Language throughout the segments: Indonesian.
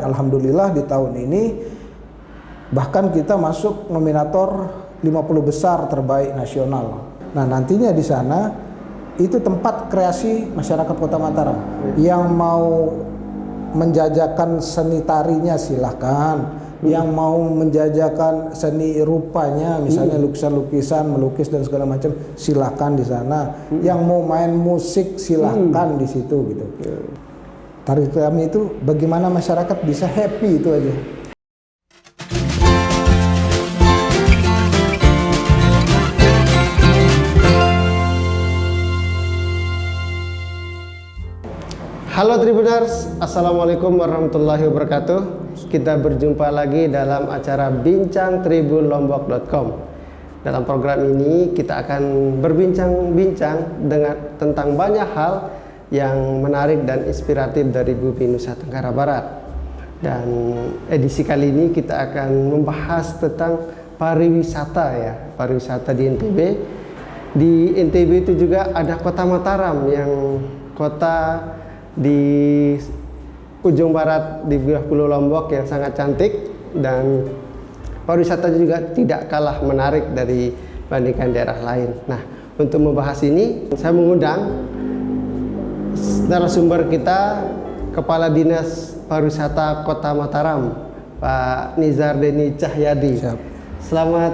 Alhamdulillah di tahun ini bahkan kita masuk nominator 50 besar terbaik nasional. Nah, nantinya di sana itu tempat kreasi masyarakat Kota Mataram. Yang mau menjajakan seni tarinya silahkan, yang mau menjajakan seni rupanya, misalnya lukisan-lukisan, melukis dan segala macam, silahkan di sana. Yang mau main musik silahkan di situ gitu. Target kami itu bagaimana masyarakat bisa happy, itu aja. Halo Tribuners, Assalamualaikum warahmatullahi wabarakatuh. Kita berjumpa lagi dalam acara Bincang Tribunlombok.com. Dalam program ini kita akan berbincang-bincang tentang banyak hal yang menarik dan inspiratif dari bumi Nusa Tenggara Barat. Dan edisi kali ini kita akan membahas tentang pariwisata ya, pariwisata di NTB. Di NTB itu juga ada Kota Mataram, yang kota di ujung barat di wilayah Pulau Lombok yang sangat cantik, dan pariwisata juga tidak kalah menarik dari bandingkan daerah lain. Nah, untuk membahas ini saya mengundang narasumber kita, Kepala Dinas Pariwisata Kota Mataram, Pak Nizar Deni Cahyadi. Siap. Selamat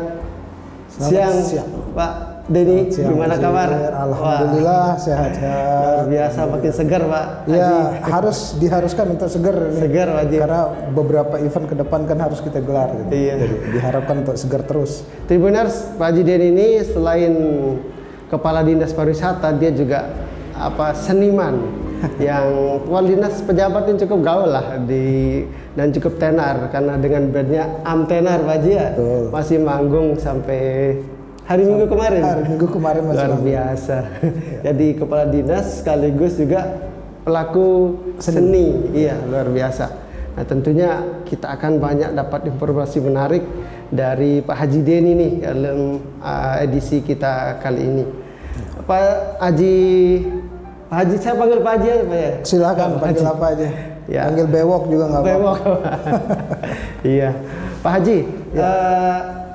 siang, Pak Deni, gimana kabar? Alhamdulillah sehat-sehat. Luar biasa, makin segar Pak. Ya, diharuskan untuk segar. Segar wajib. Karena beberapa event ke depan kan harus kita gelar gitu. Iya. Jadi diharapkan untuk segar terus. Tribuners, Pak Haji Deni ini selain Kepala Dinas Pariwisata, dia juga seniman yang Kepala Dinas pejabat yang cukup gaul lah dan cukup tenar, karena dengan bandnya Tenar Pak Haji ya. Betul. Masih manggung sampai hari Minggu kemarin. Hari Minggu kemarin masih luar biasa. Jadi Kepala Dinas sekaligus juga pelaku seni. Iya, luar biasa. Nah, tentunya kita akan banyak dapat informasi menarik dari Pak Haji Deni nih dalam edisi kita kali ini. Pak Haji, saya panggil Pak Haji aja Pak ya? Silakan panggil apa aja. Ya. Panggil bewok juga nggak apa-apa. Bewok. Iya. Pak Haji, ya.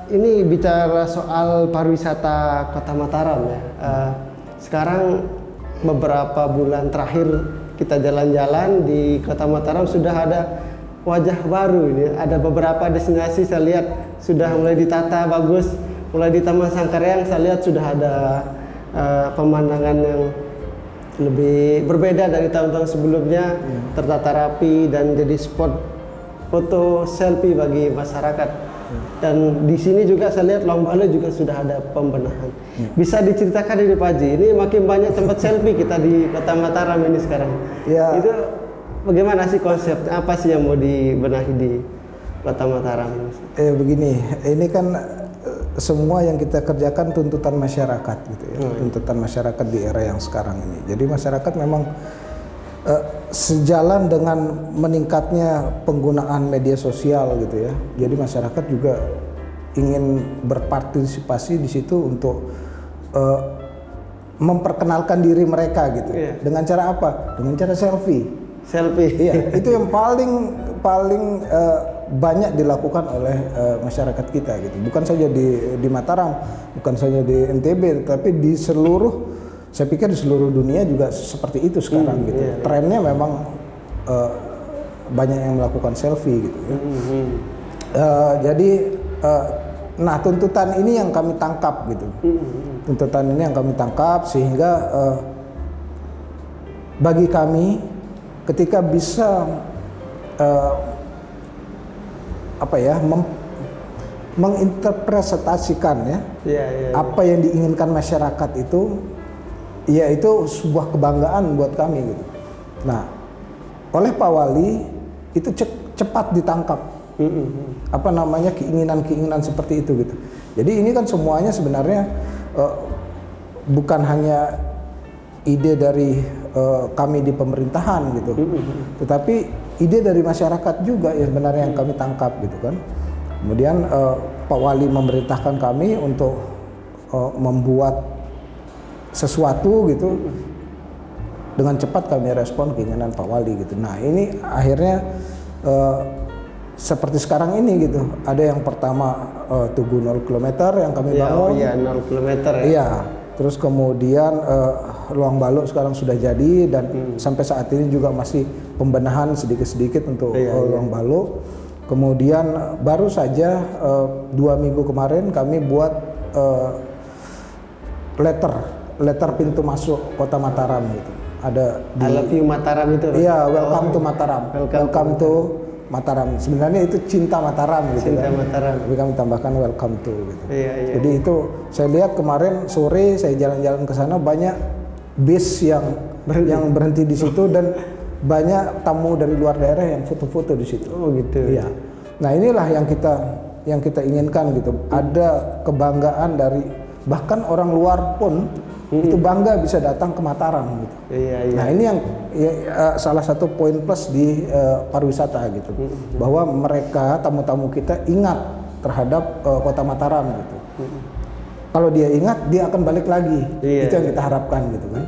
Ini bicara soal pariwisata Kota Mataram ya. Sekarang beberapa bulan terakhir kita jalan-jalan di Kota Mataram sudah ada wajah baru ini. Ada beberapa destinasi saya lihat sudah mulai ditata bagus. Mulai di Taman Sangkaryang saya lihat sudah ada pemandangan yang lebih berbeda dari tahun-tahun sebelumnya, tertata rapi dan jadi spot foto selfie bagi masyarakat. Dan di sini juga saya lihat Lombale juga sudah ada pembenahan. Bisa diceritakan ini Pak Haji, ini makin banyak tempat selfie kita di Kota Mataram ini sekarang. Ya. Itu bagaimana sih konsepnya? Apa sih yang mau dibenahi di Kota Mataram ini? Begini, ini kan semua yang kita kerjakan tuntutan masyarakat gitu ya. Tuntutan masyarakat di era yang sekarang ini. Jadi masyarakat memang sejalan dengan meningkatnya penggunaan media sosial gitu ya. Jadi masyarakat juga ingin berpartisipasi di situ untuk memperkenalkan diri mereka gitu. Dengan cara apa? Dengan cara selfie. Selfie. Iya, itu yang paling banyak dilakukan oleh masyarakat kita gitu. Bukan saja di Mataram, bukan saja di NTB, tapi di seluruh, saya pikir di seluruh dunia juga seperti itu sekarang gitu. Trennya memang banyak yang melakukan selfie gitu ya. Jadi nah tuntutan ini yang kami tangkap gitu. Tuntutan ini yang kami tangkap sehingga bagi kami ketika bisa menginterpretasikan ya, apa yang diinginkan masyarakat itu, ya itu sebuah kebanggaan buat kami gitu. Nah, oleh Pak Wali itu cepat ditangkap keinginan-keinginan seperti itu gitu. Jadi ini kan semuanya sebenarnya bukan hanya ide dari kami di pemerintahan gitu, tetapi ide dari masyarakat juga ya sebenarnya yang kami tangkap gitu kan. Kemudian Pak Wali memerintahkan kami untuk membuat sesuatu gitu, dengan cepat kami respon keinginan Pak Wali gitu. Nah ini akhirnya seperti sekarang ini gitu. Ada yang pertama Tugu 0 km yang kami bangun. Iya, 0 km ya. Iya. Terus kemudian Luang Baluk sekarang sudah jadi dan sampai saat ini juga masih pembenahan sedikit-sedikit untuk Luang Baluk. Kemudian baru saja 2 minggu kemarin kami buat letter pintu masuk Kota Mataram gitu. Ada I love you Mataram itu. Iya, welcome to Mataram. Welcome to Mataram. Sebenarnya itu cinta Mataram gitu. Cinta kan. Mataram. Tapi kami tambahkan welcome to gitu. Iya. Jadi itu saya lihat kemarin sore saya jalan-jalan ke sana banyak bis yang berhenti di situ dan banyak tamu dari luar daerah yang foto-foto di situ. Oh gitu. Iya. Nah, inilah yang kita inginkan gitu. Ada kebanggaan dari bahkan orang luar pun itu bangga bisa datang ke Mataram gitu. Iya. Nah, ini yang salah satu poin plus di pariwisata gitu. Bahwa mereka tamu-tamu kita ingat terhadap Kota Mataram gitu. Kalau dia ingat, dia akan balik lagi. Iya, Itu yang kita harapkan gitu kan.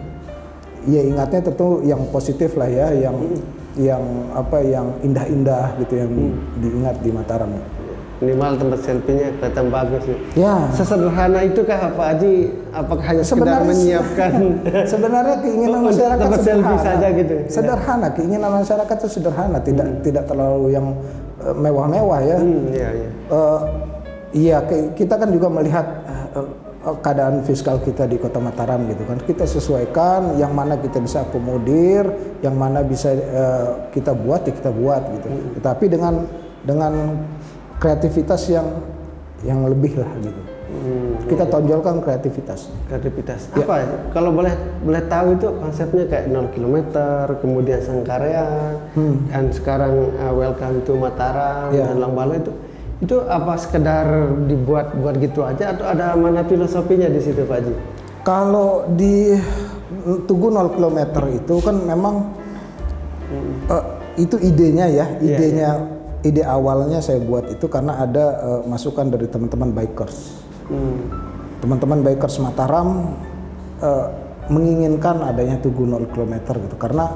Iya, ingatnya tentu yang positif lah ya, yang indah-indah gitu yang diingat di Mataram. Minimal tempat selfie-nya kelihatan bagus ya. Ya. Sesederhana itukah Pak Haji? Apakah hanya sekedar menyiapkan sebenarnya keinginan masyarakat tempat selfie sederhana saja gitu? Sederhana, keinginan masyarakat itu sederhana, tidak terlalu yang mewah-mewah ya. Iya, kita kan juga melihat keadaan fiskal kita di Kota Mataram gitu kan. Kita sesuaikan yang mana kita bisa akomodir, yang mana bisa kita buat ya kita buat gitu. Tetapi dengan kreativitas yang lebih lah gitu. Kita tonjolkan kreativitas. Apa ya? Kalau boleh tahu itu konsepnya kayak 0 km, kemudian Sangkarean, dan sekarang welcome to Mataram dan Luang Baluk itu apa sekedar dibuat gitu aja atau ada mana filosofinya di situ Pak Haji? Kalau di Tugu 0 km itu kan memang itu idenya ya, ide awalnya saya buat itu karena ada masukan dari teman-teman bikers. Teman-teman bikers Mataram menginginkan adanya Tugu 0 km gitu karena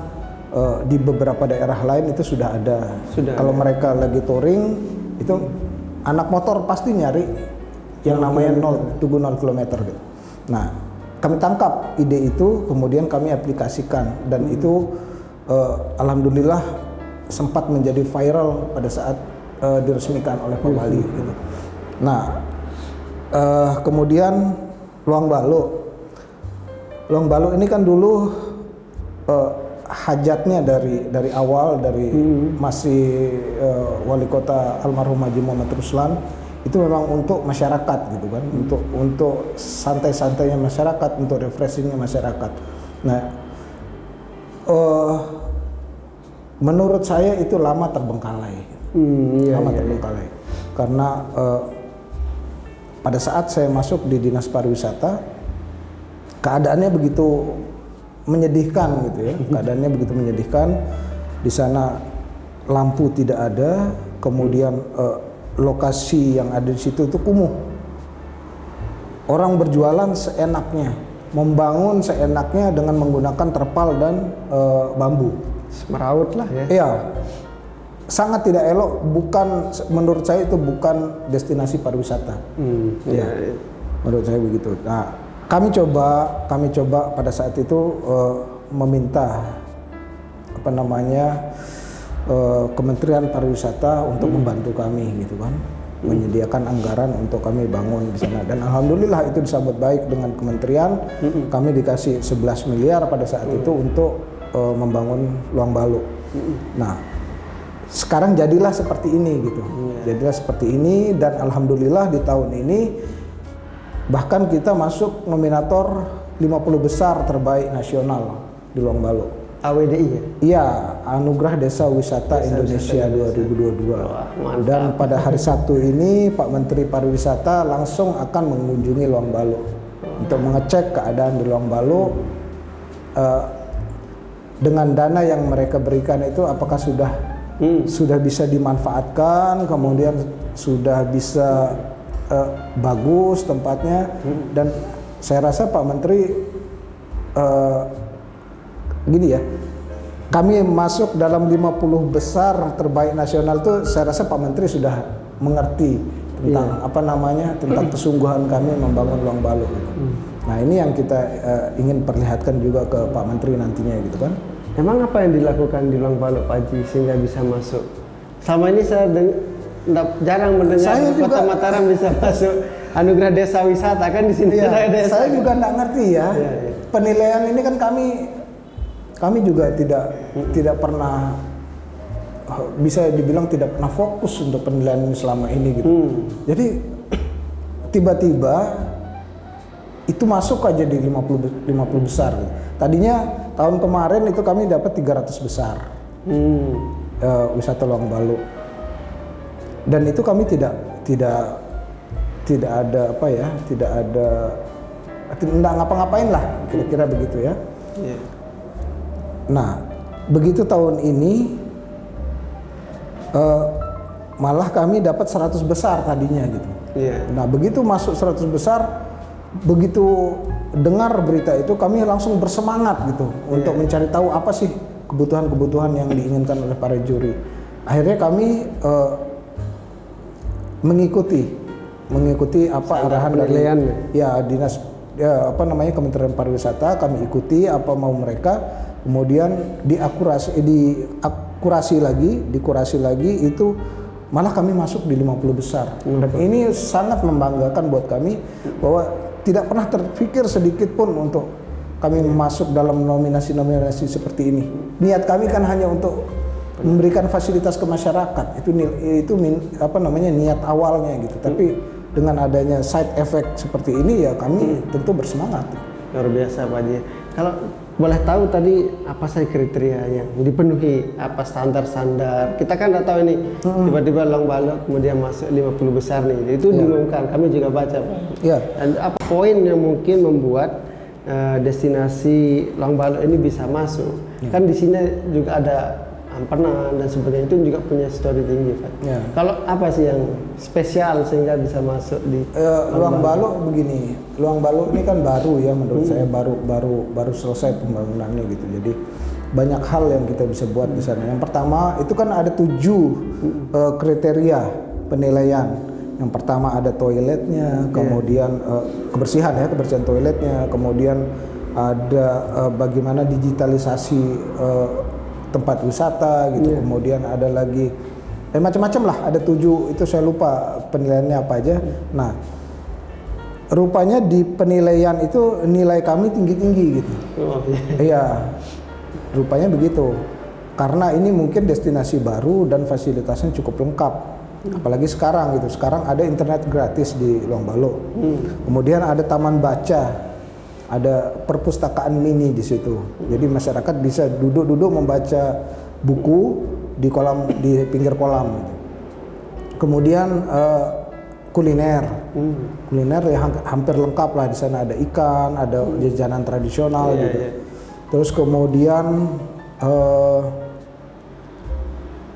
di beberapa daerah lain itu sudah ada. Kalau mereka lagi touring itu anak motor pasti nyari yang namanya Tugu 0 km gitu. Nah, kami tangkap ide itu, kemudian kami aplikasikan dan itu alhamdulillah sempat menjadi viral pada saat diresmikan oleh Pak Wali gitu. Nah, kemudian Luang Baluk ini kan dulu hajatnya dari awal masih wali kota almarhum Haji Muhammad Ruslan itu memang untuk masyarakat gitu kan, untuk santai-santainya masyarakat, untuk refreshingnya masyarakat. Nah, menurut saya itu lama terbengkalai, terbengkalai karena pada saat saya masuk di Dinas Pariwisata keadaannya begitu menyedihkan gitu ya. Keadaannya begitu menyedihkan. Di sana lampu tidak ada, kemudian lokasi yang ada di situ itu kumuh. Orang berjualan seenaknya, membangun seenaknya dengan menggunakan terpal dan bambu. Semeraut lah ya. Iya. Sangat tidak elok, menurut saya itu bukan destinasi pariwisata. Iya. Menurut saya begitu. Nah, kami coba pada saat itu meminta Kementerian Pariwisata untuk membantu kami gitu kan, menyediakan anggaran untuk kami bangun di sana dan alhamdulillah itu disambut baik dengan kementerian. Kami dikasih 11 miliar pada saat itu untuk membangun Luang Baluk. Nah, sekarang jadilah seperti ini gitu. Jadilah seperti ini dan alhamdulillah di tahun ini bahkan kita masuk nominator 50 besar terbaik nasional di Luang Baluk. AWDI ya? Iya, Anugerah Desa Wisata Indonesia 2022. Wah, dan pada hari Sabtu ini Pak Menteri Pariwisata langsung akan mengunjungi Luang Baluk untuk mengecek keadaan di Luang Baluk. Dengan dana yang mereka berikan itu apakah sudah bisa dimanfaatkan, kemudian sudah bisa bagus tempatnya, dan saya rasa Pak Menteri gini ya, kami masuk dalam 50 besar terbaik nasional tuh saya rasa Pak Menteri sudah mengerti tentang apa namanya, tentang kesungguhan kami membangun Luang Balu gitu. Nah, ini yang kita ingin perlihatkan juga ke Pak Menteri nantinya gitu kan. Emang apa yang dilakukan di Luang Balu Pak Haji sehingga bisa masuk? Selama ini saya jarang mendengar Kota Mataram bisa masuk anugerah desa wisata, kan di sini ada desa. Saya juga nggak ngerti ya. Penilaian ini kan kami juga tidak pernah, bisa dibilang tidak pernah fokus untuk penilaian ini selama ini gitu. Jadi tiba-tiba itu masuk aja di 50 besar gitu. Tadinya tahun kemarin itu kami dapat 300 besar wisata Luang Balu, dan itu kami tidak ada apa ya, tidak ngapa-ngapain lah, kira-kira begitu ya. Nah, begitu tahun ini malah kami dapat 100 besar tadinya gitu. Nah, begitu masuk 100 besar, begitu dengar berita itu kami langsung bersemangat gitu untuk mencari tahu apa sih kebutuhan-kebutuhan yang diinginkan oleh para juri. Akhirnya kami mengikuti apa arahan dari dinas Kementerian Pariwisata. Kami ikuti apa mau mereka, kemudian dikurasi lagi itu malah kami masuk di 50 besar. Dan ini sangat membanggakan buat kami bahwa tidak pernah terpikir sedikit pun untuk kami masuk dalam nominasi-nominasi seperti ini. Niat kami kan hanya untuk memberikan fasilitas ke masyarakat. Itu niat awalnya gitu. Tapi dengan adanya side effect seperti ini ya kami tentu bersemangat. Luar biasa Pak Haji. Kalau boleh tahu tadi apa saja kriteria yang dipenuhi, apa standar-standar? Kita kan udah tahu ini tiba-tiba Luang Balu kemudian masuk 50 besar nih. Itu diumumkan, kami juga baca Pak. Dan apa poin yang mungkin membuat destinasi Luang Balu ini bisa masuk? Kan di sini juga ada Ampenan dan sebagainya, itu juga punya story tinggi Pak. Kalau apa sih yang spesial sehingga bisa masuk di Luang Balu begini, Luang Balu ini kan baru ya, menurut saya baru selesai pembangunannya gitu. Jadi banyak hal yang kita bisa buat di sana. Yang pertama itu kan ada 7 kriteria penilaian. Yang pertama ada toiletnya, kemudian kebersihan toiletnya, kemudian ada bagaimana digitalisasi tempat wisata gitu, kemudian ada lagi macam-macam lah, ada 7, itu saya lupa penilaiannya apa aja. Nah, rupanya di penilaian itu nilai kami tinggi-tinggi gitu. Iya, rupanya begitu. Karena ini mungkin destinasi baru dan fasilitasnya cukup lengkap. Apalagi sekarang gitu. Sekarang ada internet gratis di Luang Balu. Kemudian ada taman baca. Ada perpustakaan mini di situ. Jadi masyarakat bisa duduk-duduk membaca buku di pinggir kolam. Gitu. Kemudian kuliner yang hampir lengkap lah di sana, ada ikan, ada jajanan tradisional gitu. Terus kemudian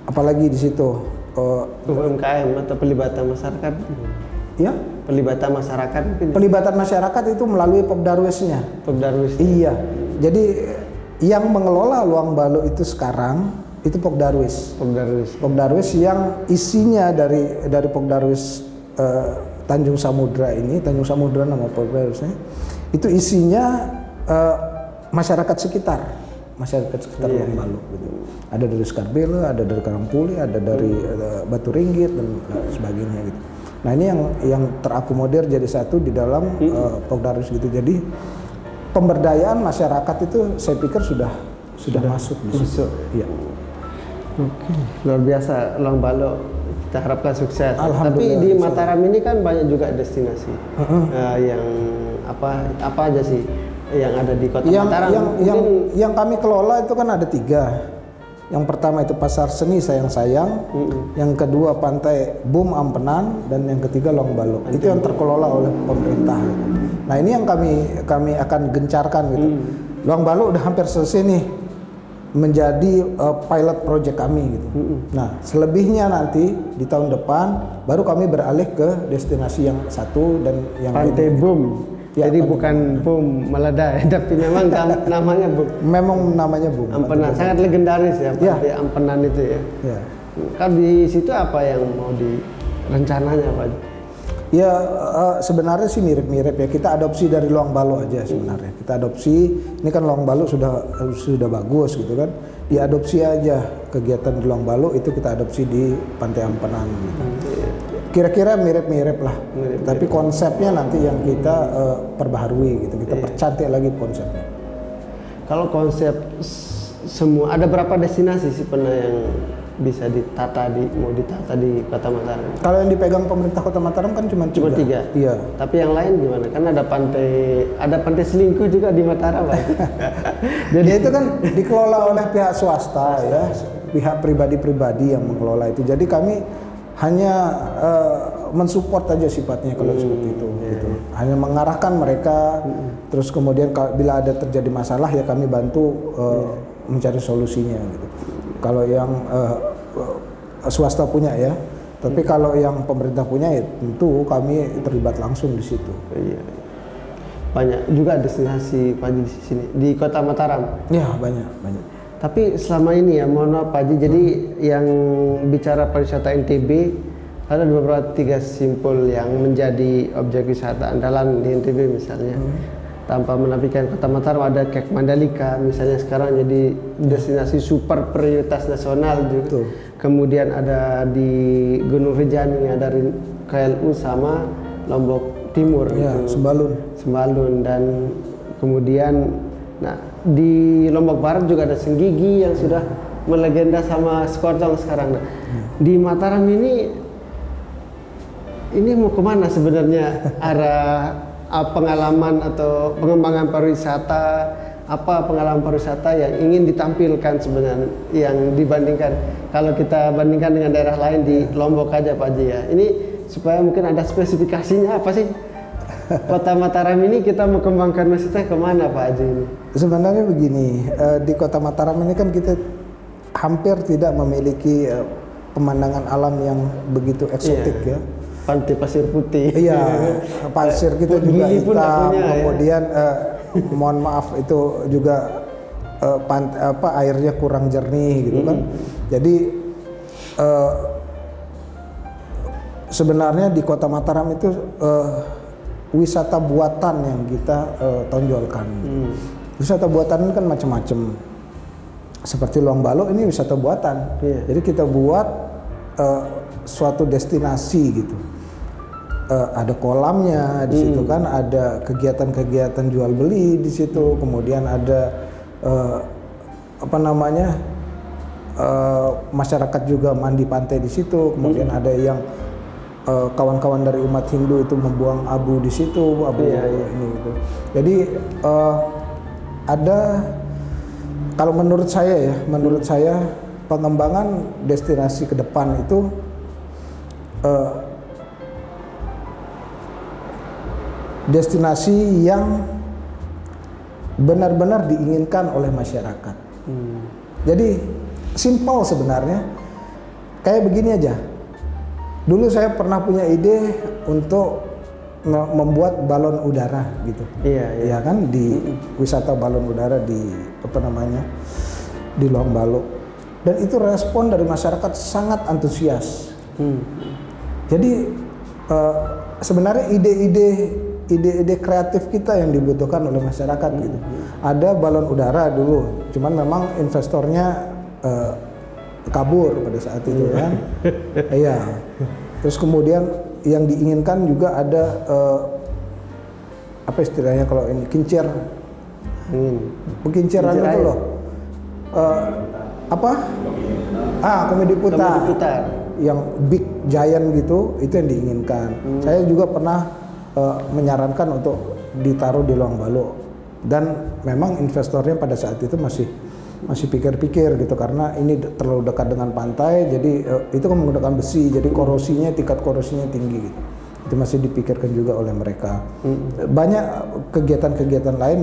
apalagi di situ UMKM atau pelibatan masyarakat. Ya, pelibatan masyarakat itu melalui Popdarwisnya. Iya. Jadi yang mengelola Luang Balu itu sekarang itu Popdarwis yang isinya dari Popdarwis Tanjung Samudra nama Popdarwisnya. Itu isinya masyarakat sekitar Luang Balu gitu. Ada dari Skarbele, ada dari Karangpuli, ada dari Batu Ringgit dan sebagainya gitu. Nah, ini yang terakomodir jadi satu di dalam Popdarwis gitu. Jadi pemberdayaan masyarakat itu saya pikir sudah masuk di situ. Iya. Oke, luar biasa Luang Balu, kita harapkan sukses. Tapi di Mataram ini kan banyak juga destinasi yang apa aja sih yang ada di Kota Mataram? Yang kami kelola itu kan ada 3. Yang pertama itu Pasar Seni Sayang-Sayang, yang kedua Pantai Bum Ampenan, dan yang ketiga Luang Balu. Itu yang terkelola oleh pemerintah. Nah, ini yang kami akan gencarkan gitu. Luang Balu udah hampir selesai nih menjadi pilot project kami gitu. Nah, selebihnya nanti di tahun depan baru kami beralih ke destinasi yang satu dan yang Pantai Bum. Ya, Jadi bukan bom meledak, tapi memang namanya bom. Memang namanya bom. Ampenan, sangat legendaris ya, Pantai Ampenan itu ya. Ya. Kan di situ apa yang mau rencananya Pak? Ya sebenarnya sih mirip-mirip ya. Kita adopsi dari Luang Balo aja sebenarnya. Kita adopsi, ini kan Luang Balo sudah bagus gitu kan. Diadopsi aja kegiatan di Luang Balo itu kita adopsi di Pantai Ampenan gitu. Kira-kira mirip-mirip lah. Tapi konsepnya nanti yang kita perbaharui gitu. Kita percantik lagi konsepnya. Kalau konsep semua ada berapa destinasi sih pernah yang bisa mau ditata di Kota Mataram? Kalau yang dipegang pemerintah Kota Mataram kan cuma 3. Iya. Tapi yang lain gimana? Kan ada pantai selingkuh juga di Mataram, Pak. Jadi itu kan dikelola oleh pihak swasta ya, pihak pribadi-pribadi yang mengelola itu. Jadi kami hanya mensupport aja sifatnya kalau seperti itu. Gitu. Hanya mengarahkan mereka. Terus kemudian bila ada terjadi masalah ya kami bantu mencari solusinya gitu. Kalau yang swasta punya ya, tapi kalau yang pemerintah punya ya tentu kami terlibat langsung di situ. Iya. Banyak juga destinasi Pak Haji di sini di Kota Mataram. Ya banyak. Tapi selama ini ya, mohon maaf Pak Haji, jadi yang bicara pariwisata NTB ada beberapa 3 simpul yang menjadi objek wisata andalan di NTB misalnya. Tanpa menafikan Kota Mataram ada Kek Mandalika misalnya sekarang jadi destinasi super prioritas nasional juga. Betul. Kemudian ada di Gunung Rinjani ada KLU sama Lombok Timur Ya, itu. Sembalun dan kemudian di Lombok Barat juga ada Senggigi yang sudah melegenda sama Sekotong sekarang. Di Mataram ini mau kemana sebenarnya arah pengalaman atau pengembangan pariwisata, apa pengalaman pariwisata yang ingin ditampilkan sebenarnya yang dibandingkan kalau kita bandingkan dengan daerah lain di Lombok aja Pak Haji ya. Ini supaya mungkin ada spesifikasinya apa sih Kota Mataram ini kita mau kembangkan wisata kemana Pak Haji ini? Sebenarnya begini, di Kota Mataram ini kan kita hampir tidak memiliki pemandangan alam yang begitu eksotik ya. Pantai pasir putih. Iya, pasir kita juga hitam. Ya. Kemudian mohon maaf itu juga airnya kurang jernih gitu kan. Jadi sebenarnya di Kota Mataram itu wisata buatan yang kita tonjolkan. Wisata buatan ini kan macam-macam. Seperti Luang Balo ini wisata buatan. Jadi kita buat suatu destinasi gitu. Ada kolamnya di situ kan, ada kegiatan-kegiatan jual beli di situ, kemudian ada masyarakat juga mandi pantai di situ, kemudian ada yang kawan-kawan dari umat Hindu itu membuang abu di situ, ini gitu. Jadi ada, kalau menurut saya pengembangan destinasi ke depan itu destinasi yang benar-benar diinginkan oleh masyarakat. Jadi simpel sebenarnya, kayak begini aja. Dulu saya pernah punya ide untuk membuat balon udara gitu. Iya kan, di wisata balon udara di di Luang Balo. Dan itu respon dari masyarakat sangat antusias. Jadi sebenarnya ide-ide kreatif kita yang dibutuhkan oleh masyarakat gitu. Ada balon udara dulu, cuman memang investornya kabur pada saat itu kan. Iya. Terus kemudian yang diinginkan juga ada apa istilahnya kalau ini kincir, penginciran itu loh. Komedi putar. Yang big giant gitu, itu yang diinginkan. Saya juga pernah menyarankan untuk ditaruh di Luang Balo, dan memang investornya pada saat itu masih pikir-pikir gitu, karena ini terlalu dekat dengan pantai, jadi itu kan menggunakan besi, jadi tingkat korosinya tinggi gitu. Itu masih dipikirkan juga oleh mereka. Banyak kegiatan-kegiatan lain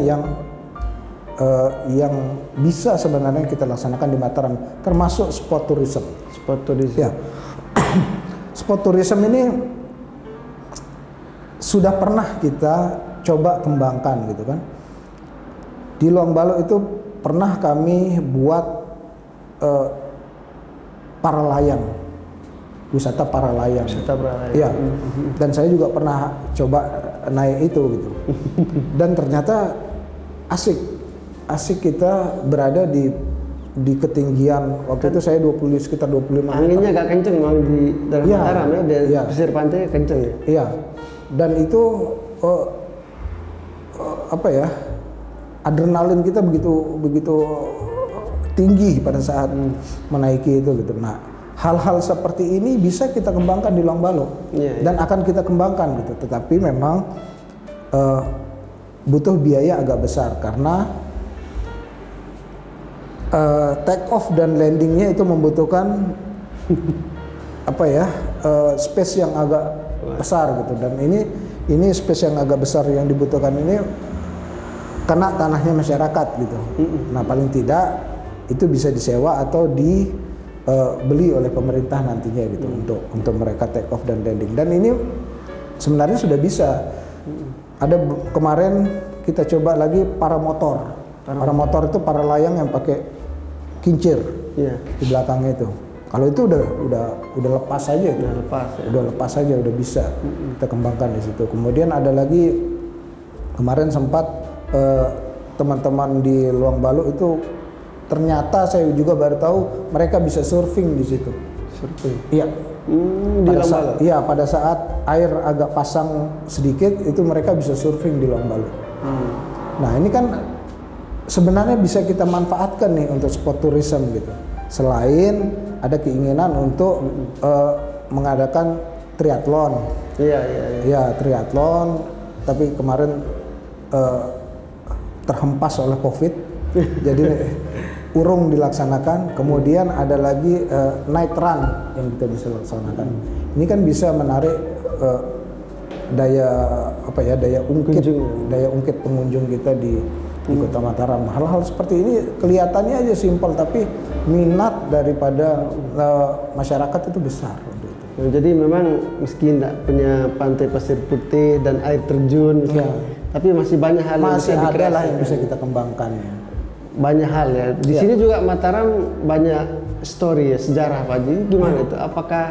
yang bisa sebenarnya kita laksanakan di Mataram, termasuk sport tourism. Ya. Sport tourism ini sudah pernah kita coba kembangkan gitu kan. Di Luang Balo itu pernah kami buat para layang, wisata para layang. Wisata para layang. Iya. Dan saya juga pernah coba naik itu gitu. Dan ternyata asik kita berada di ketinggian waktu itu saya sekitar 25 meter. Anginnya agak kenceng memang di dalam Iya, Mataram ya, di iya. pesisir pantai kenceng ya. Iya. Dan itu apa ya? Adrenalin kita begitu tinggi pada saat menaiki itu gitu. Nah, hal-hal seperti ini bisa kita kembangkan di Luang Balo. Iya, Dan akan kita kembangkan gitu. Tetapi memang butuh biaya agak besar karena take off dan landingnya itu membutuhkan apa ya, space yang agak besar gitu. Dan ini space yang agak besar yang dibutuhkan ini kena tanahnya masyarakat gitu. Nah, paling tidak itu bisa disewa atau dibeli oleh pemerintah nantinya gitu untuk mereka take off dan landing. Dan ini sebenarnya sudah bisa. Ada kemarin kita coba lagi para motor. Para motor itu para layang yang pakai kincir di belakangnya itu. Kalau itu udah lepas aja itu. Udah lepas aja, udah bisa kita kembangkan di situ. Kemudian ada lagi kemarin sempat teman-teman di Luang Balo itu ternyata saya juga baru tahu mereka bisa surfing di situ. Surfing. Iya. Pada saat air agak pasang sedikit itu mereka bisa surfing di Luang Balo. Nah, ini kan sebenarnya bisa kita manfaatkan nih untuk sport tourism gitu. Selain ada keinginan untuk mengadakan triathlon. Iya, triathlon, tapi kemarin terhempas oleh COVID. Jadi urung dilaksanakan. Kemudian ada lagi night run yang kita bisa laksanakan. Ini kan bisa menarik daya ungkit pengunjung kita di Kota Mataram. Hal-hal seperti ini kelihatannya aja simpel, tapi minat daripada masyarakat itu besar untuk itu. Jadi memang meski tidak punya pantai pasir putih dan air terjun, tapi masih banyak hal yang bisa ada yang bisa kita kembangkan. Banyak hal ya. Di sini juga Mataram banyak story ya, sejarah Pak. Jadi gimana itu? Apakah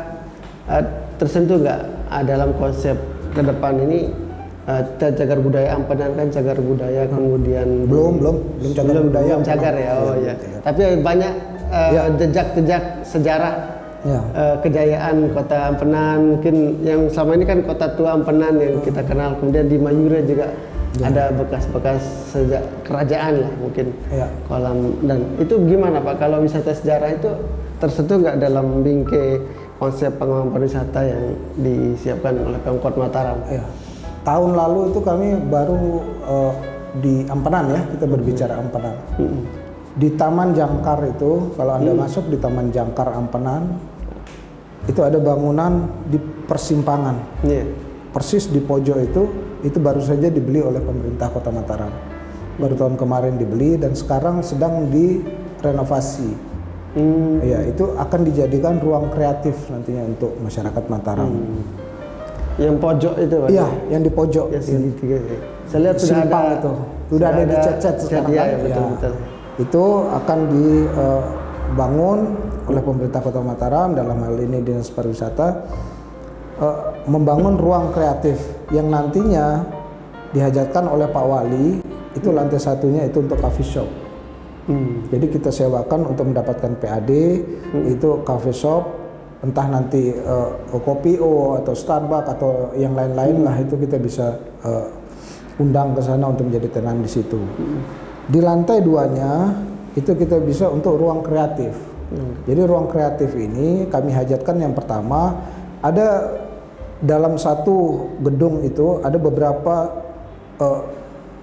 tersentuh nggak dalam konsep ke depan ini cagar budaya Ampenan kan cagar budaya, kemudian belum cagar budaya. Belum cagar ya. Oh ya. Tapi banyak jejak-jejak sejarah kejayaan Kota Ampenan, mungkin yang selama ini kan Kota Tua Ampenan yang kita kenal. Kemudian di Mayura juga ada bekas-bekas sejak kerajaan lah mungkin kolam. Dan itu gimana Pak kalau wisata sejarah itu tersentuh nggak dalam bingkai konsep pengembangan pariwisata yang disiapkan oleh Pemkot Mataram? Tahun lalu itu kami baru di Ampenan ya, kita berbicara Ampenan. Di Taman Jangkar itu, kalau Anda masuk di Taman Jangkar Ampenan, itu ada bangunan di persimpangan. Persis di pojok itu baru saja dibeli oleh pemerintah Kota Mataram. Baru tahun kemarin dibeli dan sekarang sedang direnovasi. Itu akan dijadikan ruang kreatif nantinya untuk masyarakat Mataram. Yang pojok itu Pak? Iya, yang di pojok. Ya, segitiga. Saya lihat sudah ada dicat-cat sekarang kan? Betul. Itu akan dibangun oleh pemerintah Kota Mataram, dalam hal ini Dinas Pariwisata, membangun ruang kreatif yang nantinya dihajatkan oleh Pak Wali. Itu lantai satunya itu untuk coffee shop. Jadi kita sewakan untuk mendapatkan PAD, itu coffee shop, entah nanti Kopio atau Starbucks atau yang lain-lain lah, itu kita bisa undang ke sana untuk menjadi tenan di situ. Di lantai 2-nya itu kita bisa untuk ruang kreatif. Jadi ruang kreatif ini kami hajatkan yang pertama, ada dalam satu gedung itu ada beberapa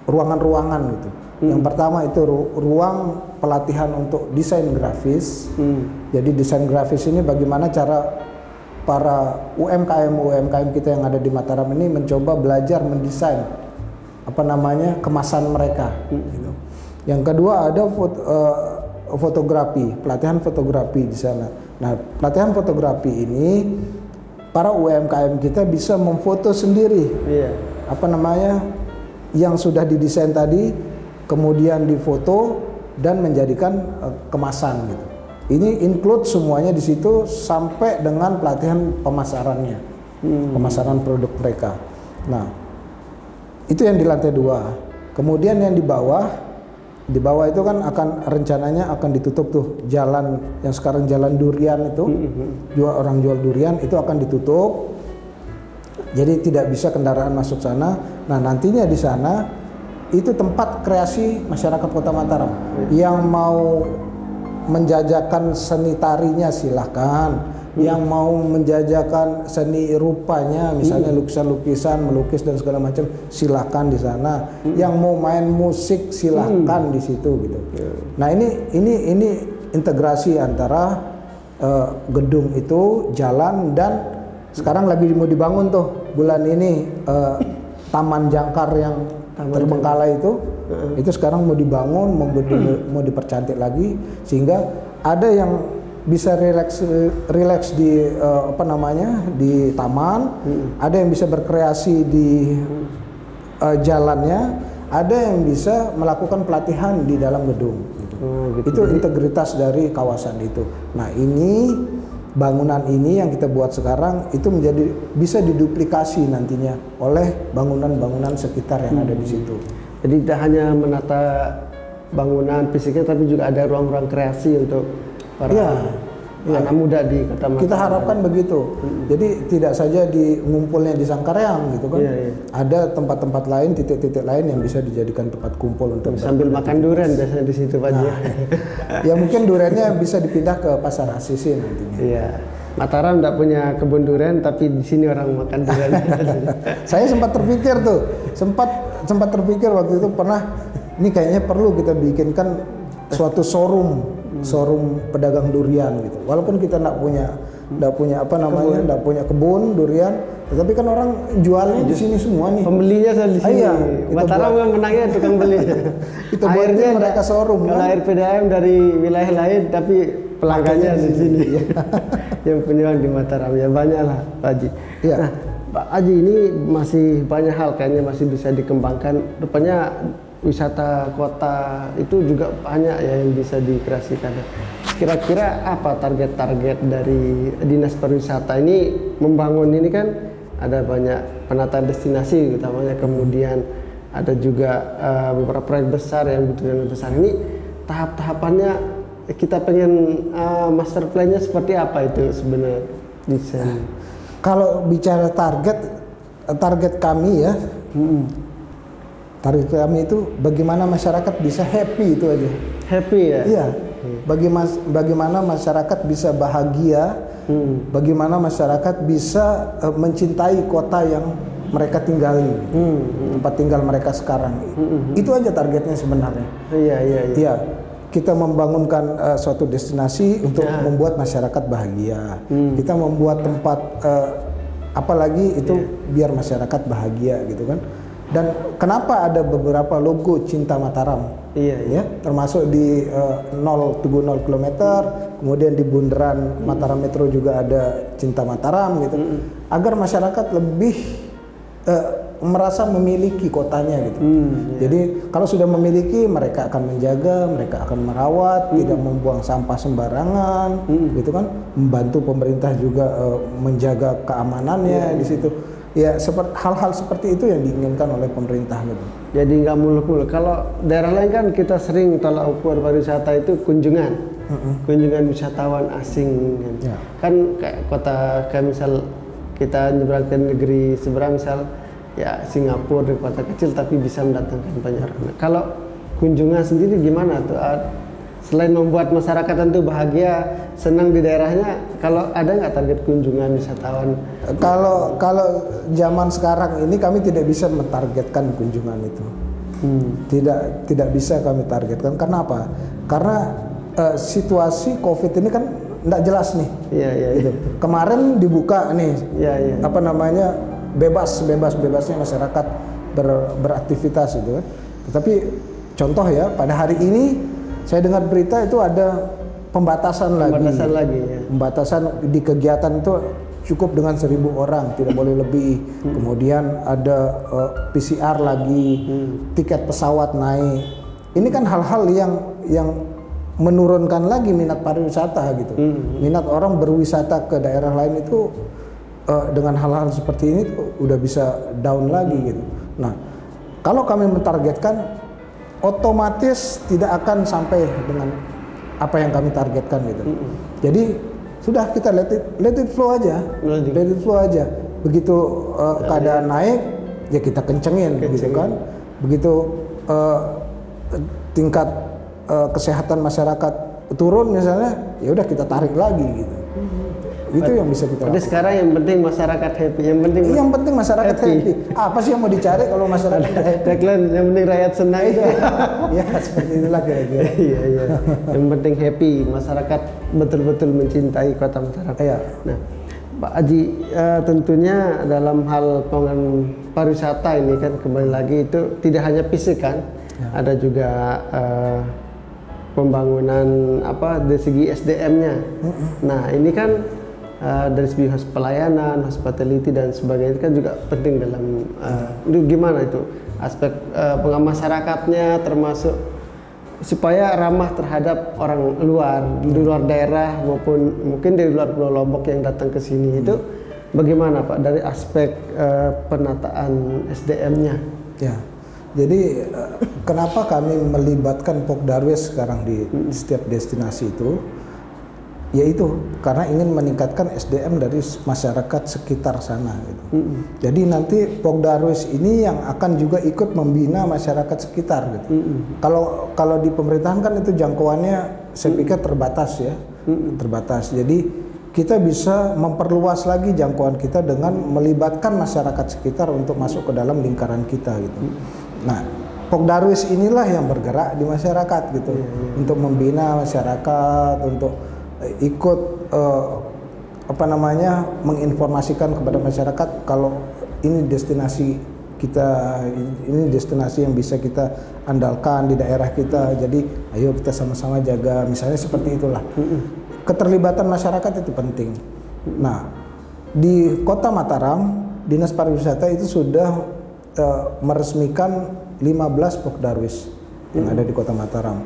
ruangan-ruangan gitu. Yang pertama itu ruang pelatihan untuk desain grafis. Jadi desain grafis ini bagaimana cara para UMKM kita yang ada di Mataram ini mencoba belajar mendesain kemasan mereka. Gitu. Yang kedua ada fotografi, pelatihan fotografi di sana. Nah, pelatihan fotografi ini para UMKM kita bisa memfoto sendiri. yang sudah didesain tadi, kemudian difoto dan menjadikan kemasan gitu. Ini include semuanya di situ sampai dengan pelatihan pemasarannya, pemasaran produk mereka. Nah, itu yang di lantai 2. Kemudian yang di bawah itu kan rencananya akan ditutup tuh jalan yang sekarang jalan durian itu, orang jual durian itu akan ditutup. Jadi tidak bisa kendaraan masuk sana. Nah, nantinya di sana itu tempat kreasi masyarakat Kota Mataram. Yang mau menjajakan seni tarinya silahkan, yang mau menjajakan seni rupanya, misalnya lukisan-lukisan, melukis dan segala macam, silahkan di sana. Yang mau main musik silahkan di situ gitu. Nah, ini integrasi antara gedung itu, jalan, dan sekarang lagi mau dibangun tuh bulan ini Taman Jangkar yang terbengkalai itu sekarang mau dibangun, mau dipercantik lagi sehingga ada yang bisa relax di di taman, ada yang bisa berkreasi di jalannya, ada yang bisa melakukan pelatihan di dalam gedung. Gitu. Itu integritas dari kawasan itu. Nah, bangunan ini yang kita buat sekarang itu bisa diduplikasi nantinya oleh bangunan-bangunan sekitar yang ada di situ. Jadi tidak hanya menata bangunan fisiknya, tapi juga ada ruang-ruang kreasi untuk para anak muda di Kota Mataram. Kita harapkan begitu. Jadi tidak saja ngumpulnya di Sangkareang gitu kan. Ada tempat-tempat lain, titik-titik lain yang bisa dijadikan tempat kumpul untuk sambil makan durian biasanya di situ Pak. Ya mungkin duriannya bisa dipindah ke Pasar Asisi nantinya. Iya. Mataram tidak punya kebun durian, tapi di sini orang makan durian. Saya sempat terpikir terpikir waktu itu ini kayaknya perlu kita bikinkan suatu showroom pedagang durian gitu. Walaupun kita tidak punya kebun durian, tetapi kan orang jualnya di sini semua nih. Pembelinya di sini. Iya, Mataram yang menangnya tukang beli. Itu akhirnya mereka showroom kan. Air PDAM dari wilayah lain, tapi pelanggannya di sini. Yang punya di Mataram ya banyak lah Pak Haji. Iya. Nah, Pak Haji, ini masih banyak hal kayaknya masih bisa dikembangkan. Rupanya wisata kota itu juga banyak ya yang bisa dikreasikan. Kira-kira apa target-target dari Dinas Pariwisata ini membangun ini kan ada banyak penataan destinasi utamanya, kemudian ada juga beberapa proyek besar yang butuh dana besar. Ini tahap-tahapannya kita pengen master plan-nya seperti apa itu sebenarnya desain? Kalau bicara target kami ya, target kami itu bagaimana masyarakat bisa happy, itu aja. Happy ya? Iya. Bagaimana masyarakat bisa bahagia, bagaimana masyarakat bisa mencintai kota yang mereka tinggali, tempat tinggal mereka sekarang. Itu aja targetnya sebenarnya. Iya. Kita membangunkan suatu destinasi untuk membuat masyarakat bahagia. Kita membuat tempat apalagi itu biar masyarakat bahagia gitu kan. Dan kenapa ada beberapa logo Cinta Mataram? Ya, termasuk di 070 km, kemudian di bundaran Mataram Metro juga ada Cinta Mataram gitu. Agar masyarakat lebih merasa memiliki kotanya gitu. Jadi kalau sudah memiliki, mereka akan menjaga, mereka akan merawat, tidak membuang sampah sembarangan, gitu kan. Membantu pemerintah juga menjaga keamanannya di situ. Ya, hal-hal seperti itu yang diinginkan oleh pemerintah gitu. Jadi nggak muluk-muluk. Kalau daerah lain kan kita sering tolak ukur pariwisata itu kunjungan wisatawan asing kan. Kan kayak misal kita nyebrang ke negeri seberang, misal ya Singapura di kota kecil tapi bisa mendatangkan banyak orang. Kalau kunjungan sendiri gimana tuh? Selain membuat masyarakat tentu bahagia, senang di daerahnya, kalau ada nggak target kunjungan wisatawan? Kalau zaman sekarang ini kami tidak bisa mentargetkan kunjungan itu. Tidak bisa kami targetkan. Karena apa? Karena situasi COVID ini kan nggak jelas nih. Gitu. Kemarin dibuka nih, bebasnya masyarakat beraktivitas gitu kan. Tetapi contoh ya, pada hari ini saya dengar berita itu ada pembatasan lagi. Pembatasan di kegiatan itu cukup dengan 1.000 orang, tidak boleh lebih. Kemudian ada PCR lagi, tiket pesawat naik. Ini kan hal-hal yang menurunkan lagi minat pariwisata gitu. Minat orang berwisata ke daerah lain itu dengan hal-hal seperti ini tuh udah bisa down lagi gitu. Nah, kalau kami mentargetkan, otomatis tidak akan sampai dengan apa yang kami targetkan gitu. Jadi sudah kita let it flow aja, let it flow aja. Begitu keadaan naik, ya kita kencengin gitu kan. Begitu tingkat kesehatan masyarakat turun misalnya, ya udah kita tarik lagi gitu. Itu yang bisa kita lakukan. Sekarang yang penting masyarakat happy, yang penting masyarakat happy. Apa sih yang mau dicari kalau masyarakat happy? Tagline yang penting rakyat senang itu. Ya seperti itulah kira-kira. Iya. Yang penting happy, masyarakat betul-betul mencintai Kota Mataram. Iya. Nah, Pak Haji, tentunya dalam hal pengembangan pariwisata ini kan kembali lagi itu tidak hanya fisik kan, ada juga pembangunan dari segi SDM-nya. Nah, ini kan dari segi pelayanan, hospitality dan sebagainya kan juga penting dalam itu gimana itu aspek masyarakatnya, termasuk supaya ramah terhadap orang luar, di luar daerah maupun mungkin dari luar Pulau Lombok yang datang ke sini. Itu bagaimana Pak dari aspek penataan SDM-nya? Ya. Jadi kenapa kami melibatkan Pokdarwes sekarang di setiap destinasi itu? Yaitu karena ingin meningkatkan SDM dari masyarakat sekitar sana gitu. Jadi nanti Pokdarwes ini yang akan juga ikut membina masyarakat sekitar gitu. Kalau di pemerintahan kan itu jangkauannya saya pikir terbatas ya. Terbatas. Jadi kita bisa memperluas lagi jangkauan kita dengan melibatkan masyarakat sekitar untuk masuk ke dalam lingkaran kita gitu. Nah, Pokdarwes inilah yang bergerak di masyarakat gitu, untuk membina masyarakat, untuk ikut menginformasikan kepada masyarakat kalau ini destinasi kita, ini destinasi yang bisa kita andalkan di daerah kita. Jadi ayo kita sama-sama jaga, misalnya seperti itulah. Keterlibatan masyarakat itu penting. Nah, di Kota Mataram, Dinas Pariwisata itu sudah meresmikan 15 Pokdarwes yang ada di Kota Mataram.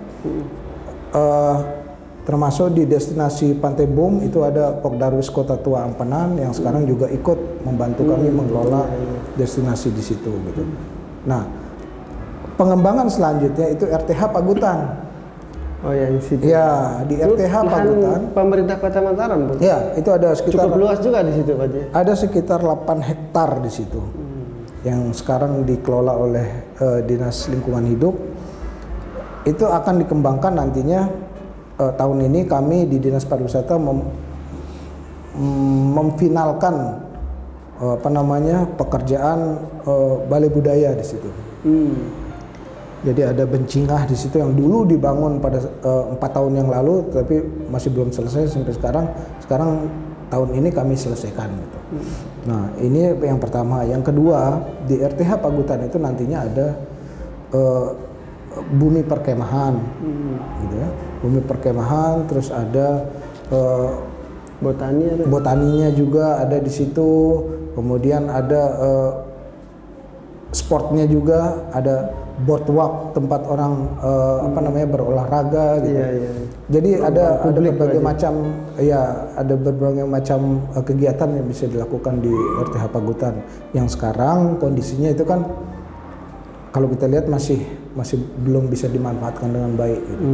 Termasuk di destinasi Pantai Bum itu ada Pokdarwes Kota Tua Ampenan yang sekarang juga ikut membantu kami mengelola destinasi di situ gitu. Nah, pengembangan selanjutnya itu RTH Pagutan. Oh yang situ. Ya, di RTH Pagutan. Pemerintah Kota Mataram, Bu? Ya, itu ada sekitar cukup luas juga di situ, Pak Ji. Ada sekitar 8 hektar di situ. Yang sekarang dikelola oleh Dinas Lingkungan Hidup. Itu akan dikembangkan nantinya tahun ini kami di Dinas Pariwisata memfinalkan pekerjaan balai budaya di situ. Jadi ada bencingah di situ yang dulu dibangun pada 4 tahun yang lalu, tapi masih belum selesai sampai sekarang. Sekarang tahun ini kami selesaikan gitu. Nah, ini yang pertama. Yang kedua, di RTH Pagutan itu nantinya ada bumi perkemahan, gitu ya. Bumi perkemahan, terus ada botaninya juga ada di situ. Kemudian ada sportnya juga, ada boardwalk tempat orang berolahraga gitu. Jadi ada berbagai macam berbagai macam kegiatan yang bisa dilakukan di RTH Pagutan yang sekarang kondisinya itu kan kalau kita lihat masih belum bisa dimanfaatkan dengan baik gitu.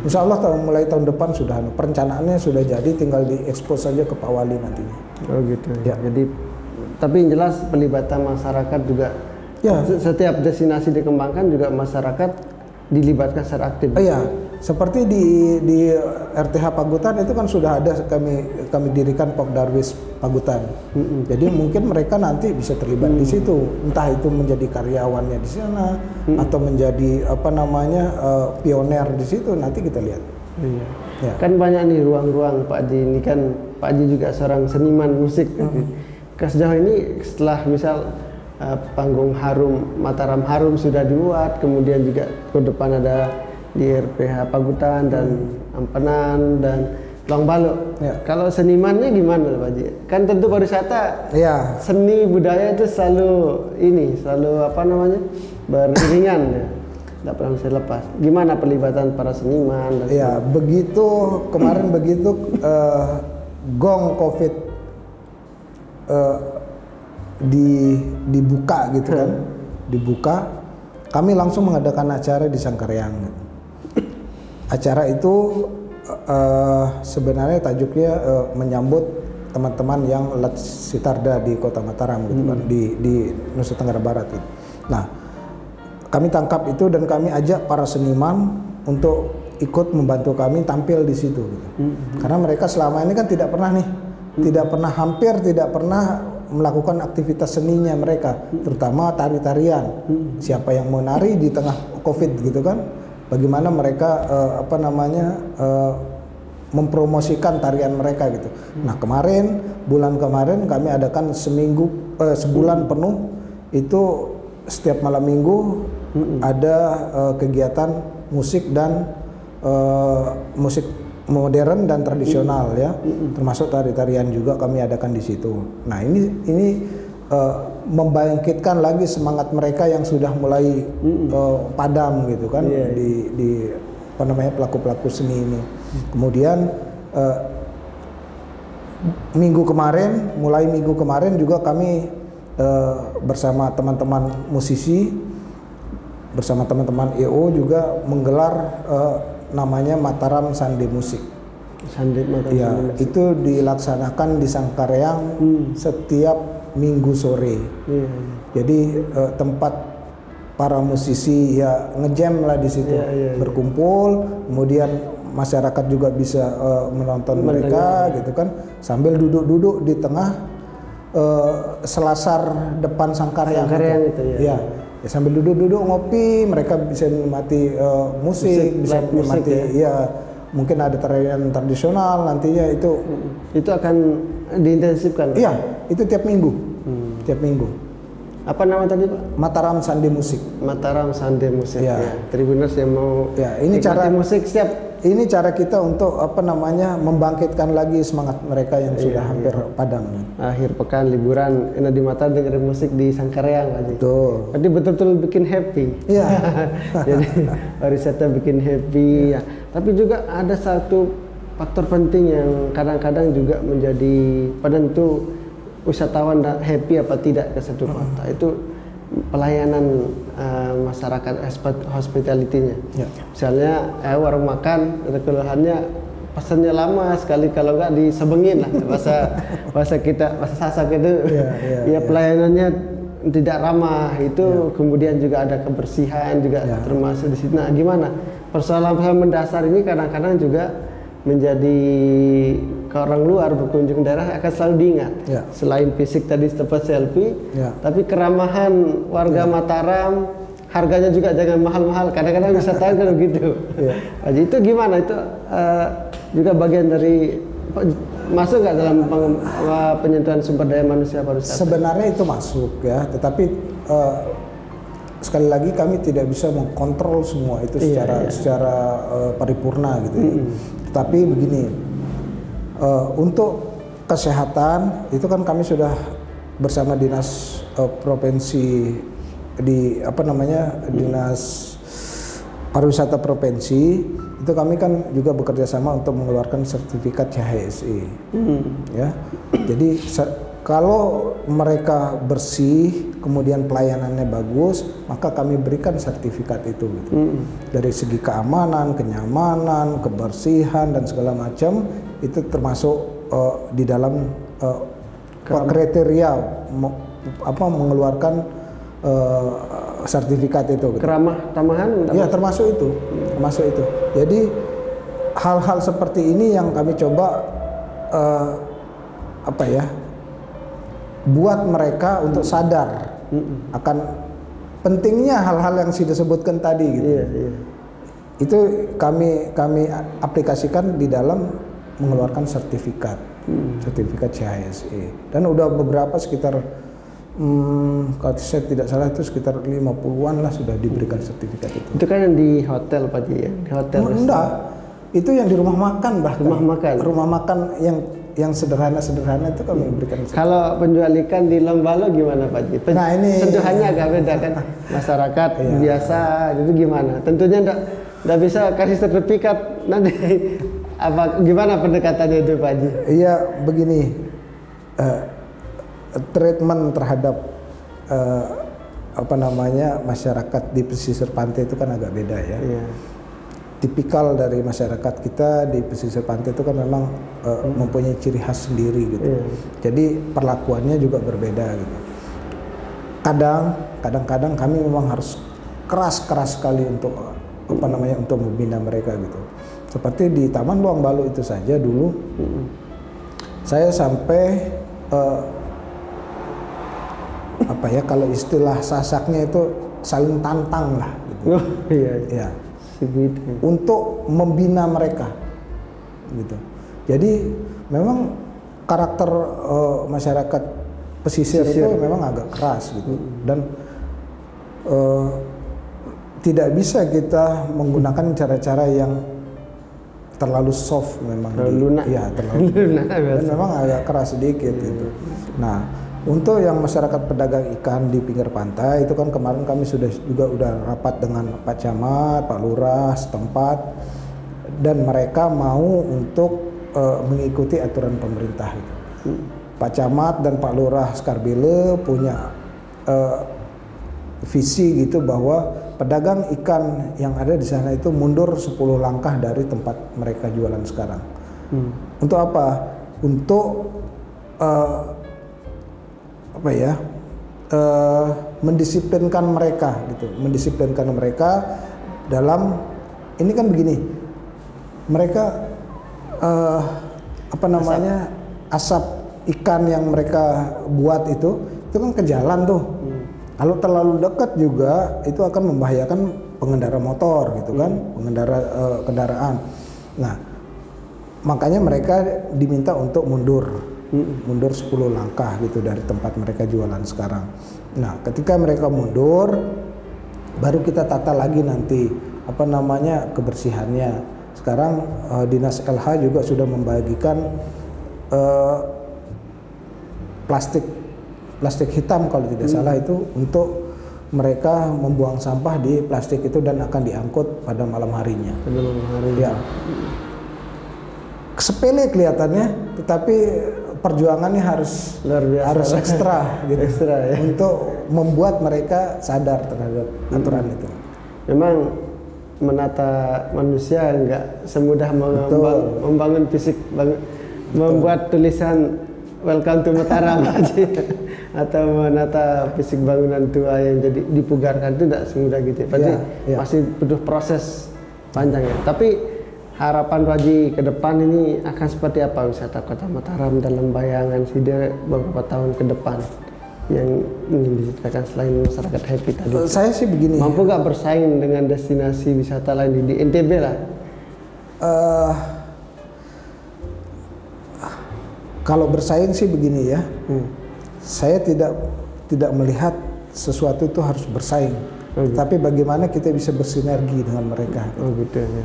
Insya Allah mulai tahun depan sudah perencanaannya sudah jadi, tinggal diekspos saja ke Pak Wali nantinya. Oh gitu ya. Jadi tapi yang jelas pelibatan masyarakat juga. Ya, setiap destinasi dikembangkan juga masyarakat dilibatkan secara aktif. Iya, seperti di RTH Pagutan itu kan sudah ada kami dirikan Pokdarwes Pagutan. Jadi mungkin mereka nanti bisa terlibat di situ, entah itu menjadi karyawannya di sana atau menjadi pioner di situ, nanti kita lihat. Iya. Ya. Kan banyak nih ruang-ruang Pak Haji, ini kan Pak Haji juga seorang seniman musik. Sejauh ini setelah misal panggung Mataram Harum sudah dibuat, kemudian juga ke depan ada di RPH Pagutan dan Ampenan dan Longbaluk. Ya. Kalau senimannya gimana Pak Haji? Kan tentu pariwisata Ya, seni budaya itu selalu apa namanya beriringan ya, tidak pernah bisa lepas. Gimana pelibatan para seniman? Dan ya begitu kemarin begitu gong COVID dibuka gitu kan, dibuka, kami langsung mengadakan acara di Sangkaryang. Acara itu sebenarnya tajuknya menyambut teman-teman yang Lat Sitarda di Kota Mataram gitu kan, di Nusa Tenggara Barat gitu. Nah, kami tangkap itu dan kami ajak para seniman untuk ikut membantu kami tampil di situ gitu. Karena mereka selama ini kan tidak pernah hampir tidak pernah melakukan aktivitas seninya mereka, terutama tari-tarian. Siapa yang mau nari di tengah Covid gitu kan? Bagaimana mereka mempromosikan tarian mereka gitu. Nah, bulan kemarin kami adakan sebulan penuh itu setiap malam minggu ada kegiatan musik dan musik modern dan tradisional ya, termasuk tari-tarian juga kami adakan di situ. Nah, ini membangkitkan lagi semangat mereka yang sudah mulai padam gitu kan, di pelaku-pelaku seni ini. Kemudian mulai minggu kemarin juga kami bersama teman-teman musisi, bersama teman-teman EO juga menggelar namanya Mataram Sunday Music. Ya, itu dilaksanakan di Sangkaryang setiap minggu sore. Jadi tempat para musisi ya ngejam lah di situ, berkumpul, kemudian masyarakat juga bisa menonton mereka gitu kan, sambil duduk-duduk di tengah selasar depan Sangkaryang itu ya. Ya, sambil duduk-duduk ngopi, mereka bisa menikmati musik, bisa menikmati mungkin ada tarian tradisional nantinya itu akan diintensifkan. Iya, itu tiap minggu. Tiap minggu. Apa nama tadi Pak? Mataram Sunday Music. Mataram Sunday Music. Ya. Tribuners yang mau ini cara musik siap. Ini cara kita untuk membangkitkan lagi semangat mereka yang sudah hampir padam. Akhir pekan liburan enak di Mataram dengerin musik di Sangkaryang Pak. Betul. Berarti betul-betul bikin happy. Iya. Jadi pariwisata bikin happy ya. Tapi juga ada satu faktor penting yang kadang-kadang juga menjadi penentu wisatawan happy apa tidak ke satu kota, itu pelayanan masyarakat hospitality-nya. Ya. Misalnya warung makan, keluhannya pesannya lama sekali, kalau nggak disebengin lah bahasa Sasak itu. Pelayanannya tidak ramah itu. Kemudian juga ada kebersihan juga termasuk di situ. Nah, gimana persoalan mendasar ini kadang-kadang juga menjadi ke orang luar berkunjung daerah akan selalu diingat. Selain fisik tadi tempat selfie, tapi keramahan warga Mataram, harganya juga jangan mahal-mahal. Kadang-kadang wisatawan kan begitu. Jadi itu gimana? Itu juga bagian dari masuk nggak dalam penyentuhan sumber daya manusia pariwisata? Sebenarnya itu masuk ya, tetapi sekali lagi kami tidak bisa mengkontrol semua itu secara paripurna gitu. Tetapi begini. Untuk kesehatan itu kan kami sudah bersama dinas provinsi dinas pariwisata provinsi itu kami kan juga bekerja sama untuk mengeluarkan sertifikat CHSE. Ya, jadi kalau mereka bersih kemudian pelayanannya bagus maka kami berikan sertifikat itu gitu. Dari segi keamanan, kenyamanan, kebersihan dan segala macam itu termasuk di dalam kriteria mengeluarkan sertifikat itu. Gitu. Tamahan? Ya termasuk itu, Jadi hal-hal seperti ini yang kami coba buat mereka untuk sadar akan pentingnya hal-hal yang sudah disebutkan tadi gitu. Itu kami aplikasikan di dalam mengeluarkan sertifikat CHSE, dan udah beberapa sekitar kalau saya tidak salah itu sekitar 50-an lah sudah diberikan sertifikat itu. Itu kan yang di hotel Pak Ji ya? Di hotel. Enggak. Itu yang di rumah makan bahkan. Rumah makan Yang sederhana-sederhana itu kami berikan. Kalau penjual ikan di Lombalo gimana Pak Haji? Nah, ini sentuhannya agak beda kan. Masyarakat biasa itu gimana? Tentunya enggak bisa kasih sertifikat nanti. Gimana pendekatannya itu Pak Haji? Iya, begini. Treatment terhadap masyarakat di pesisir pantai itu kan agak beda ya. Iya. Tipikal dari masyarakat kita di pesisir pantai itu kan memang mempunyai ciri khas sendiri gitu. Jadi perlakuannya juga berbeda gitu. Kadang-kadang kami memang harus keras sekali untuk untuk membina mereka gitu. Seperti di Taman Luang Balu itu saja dulu saya sampai kalau istilah Sasaknya itu saling tantang lah gitu. Oh, iya. Untuk membina mereka gitu. Jadi memang karakter masyarakat pesisir itu memang agak keras gitu. Dan tidak bisa kita menggunakan cara-cara yang terlalu soft memang. Terlalu lunak. Dan memang agak keras sedikit gitu. Nah, untuk yang masyarakat pedagang ikan di pinggir pantai itu kan kemarin kami udah rapat dengan Pak Camat, Pak Lurah setempat, dan mereka mau untuk mengikuti aturan pemerintah itu. Pak Camat dan Pak Lurah Skarbile punya visi gitu bahwa pedagang ikan yang ada di sana itu mundur 10 langkah dari tempat mereka jualan sekarang. Untuk apa? Untuk mendisiplinkan mereka gitu, dalam ini kan begini, mereka asap ikan yang mereka buat itu kan ke jalan tuh. Kalau terlalu dekat juga itu akan membahayakan pengendara motor gitu kan, pengendara kendaraan. Nah, makanya mereka diminta untuk mundur 10 langkah gitu dari tempat mereka jualan sekarang. Nah, ketika mereka mundur, baru kita tata lagi nanti kebersihannya. Sekarang Dinas LH juga sudah membagikan plastik hitam kalau tidak salah itu untuk mereka membuang sampah di plastik itu dan akan diangkut pada malam harinya. Ya. Sepele kelihatannya, tetapi perjuangannya harus luar biasa, harus ekstra gitu. Ekstra, ya. Untuk membuat mereka sadar terhadap aturan itu. Memang menata manusia enggak semudah membangun fisik, membuat tulisan Welcome to Mataram aja atau menata fisik bangunan tua yang jadi dipugarkan itu tidak semudah gitu. Pasti masih butuh proses panjang ya. Tapi harapan Pak Haji ke depan ini akan seperti apa wisata Kota Mataram dalam bayangan Sida beberapa tahun ke depan yang ingin diceritakan selain masyarakat happy tadi? Saya sih begini. Mampu nggak bersaing dengan destinasi wisata lain di NTB lah? Kalau bersaing sih begini ya. Saya tidak melihat sesuatu itu harus bersaing. Tapi bagaimana kita bisa bersinergi dengan mereka. Oh gitu ya.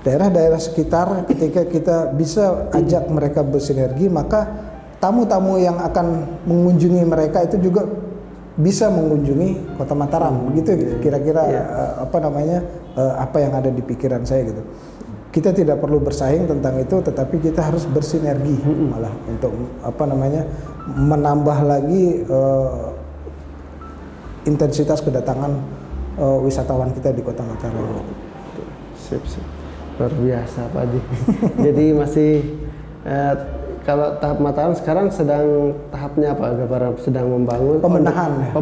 Daerah-daerah sekitar ketika kita bisa ajak mereka bersinergi, maka tamu-tamu yang akan mengunjungi mereka itu juga bisa mengunjungi Kota Mataram. Begitu kira-kira apa yang ada di pikiran saya gitu. Kita tidak perlu bersaing tentang itu, tetapi kita harus bersinergi malah untuk menambah lagi intensitas kedatangan wisatawan kita di Kota Mataram. Sip. Luar biasa Pak Haji. Jadi masih kalau tahap Mataram sekarang sedang tahapnya apa? Sedang membangun pembenahan.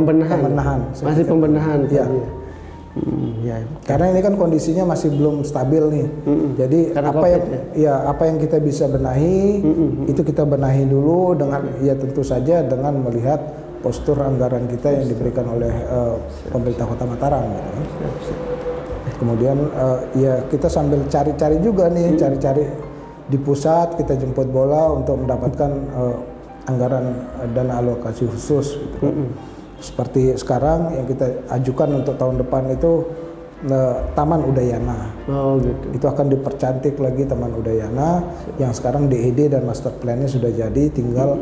Masih pembenahan. Ya. Karena ini kan kondisinya masih belum stabil nih. Jadi apa yang kita bisa benahi itu kita benahi dulu dengan tentu saja dengan melihat postur anggaran kita yang diberikan oleh pemerintah Kota Mataram gitu kan. Kemudian kita sambil cari-cari juga nih, cari-cari di pusat, kita jemput bola untuk mendapatkan anggaran dana alokasi khusus gitu kan. Seperti sekarang yang kita ajukan untuk tahun depan itu Taman Udayana. Oh gitu. Itu akan dipercantik lagi Taman Udayana yang sekarang DED dan master plan-nya sudah jadi, tinggal